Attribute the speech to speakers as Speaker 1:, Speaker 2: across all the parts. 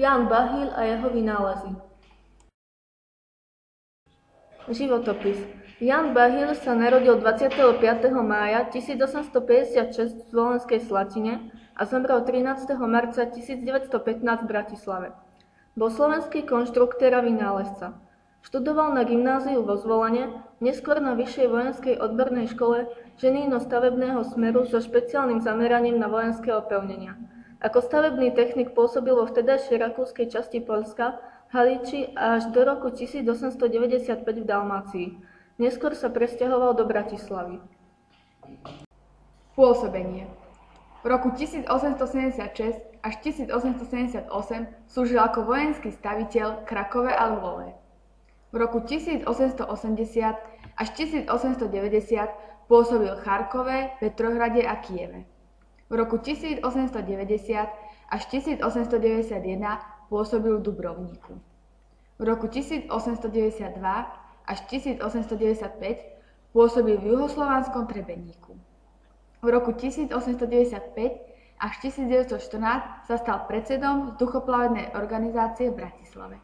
Speaker 1: Jan Bahil a jeho vynálezy. Životopis. Jan Bahil sa narodil 25. mája 1856 v Volenskej Slatine a zomrel 13. marca 1915 v Bratislave. Bol slovenský konštruktér a vynálezca. Študoval na gymnáziu vo Zvolene, neskôr na Vyššej vojenskej odbornej škole ženijno-stavebného smeru so špeciálnym zameraním na vojenské opevnenia. Ako stavebný technik pôsobil vo vtedajšej rakúskej časti Poľska, Halíči až do roku 1895 v Dalmácii. Neskôr sa presťahoval do Bratislavy.
Speaker 2: Pôsobenie. V roku 1876 až 1878 slúžil ako vojenský staviteľ Krakove a Lvove. V roku 1880 až 1890 pôsobil v Charkove, Petrohrade a Kieve. V roku 1890 až 1891 pôsobil v Dubrovníku. V roku 1892 až 1895 pôsobil v juhoslovanskom Trebeníku. V roku 1895 až 1914 sa stal predsedom vzduchoplavebnej organizácie v Bratislave.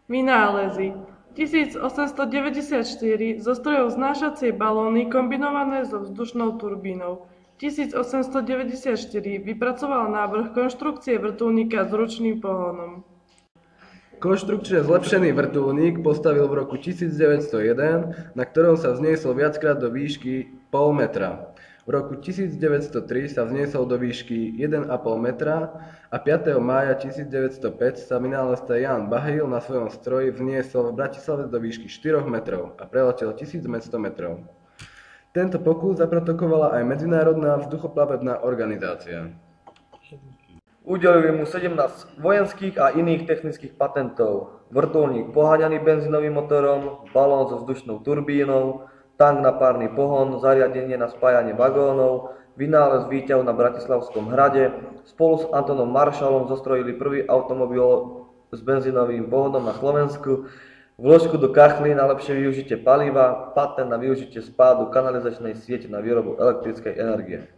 Speaker 3: Vynálezy. 1894 zostrojil vznášacie balóny kombinované so vzdušnou turbínou. 1894 vypracoval návrh konštrukcie vrtuľníka s ručným pohonom.
Speaker 4: Konštrukčne zlepšený vrtuľník postavil v roku 1901, na ktorom sa vzniesol viackrát do výšky 0,5 metra. V roku 1903 sa vzniesol do výšky 1,5 metra a 5. mája 1905 sa vynálezca Jan Bahil na svojom stroji vzniesol v Bratislave do výšky 4 metrov a preletel 1100 metrov. Tento pokus zaprotokovala aj Medzinárodná vzduchoplavebná organizácia.
Speaker 5: Udelili mu 17 vojenských a iných technických patentov, vrtuľník poháňaný benzínovým motorom, balón so vzdušnou turbínou, tank na párny pohon, zariadenie na spájanie vagónov, vynález výťahu na Bratislavskom hrade. Spolu s Antonom Maršalom zostrojili prvý automobil s benzínovým pohonom na Slovensku, vložku do kachly na lepšie využitie paliva, patent na využitie spádu kanalizačnej siete na výrobu elektrickej energie.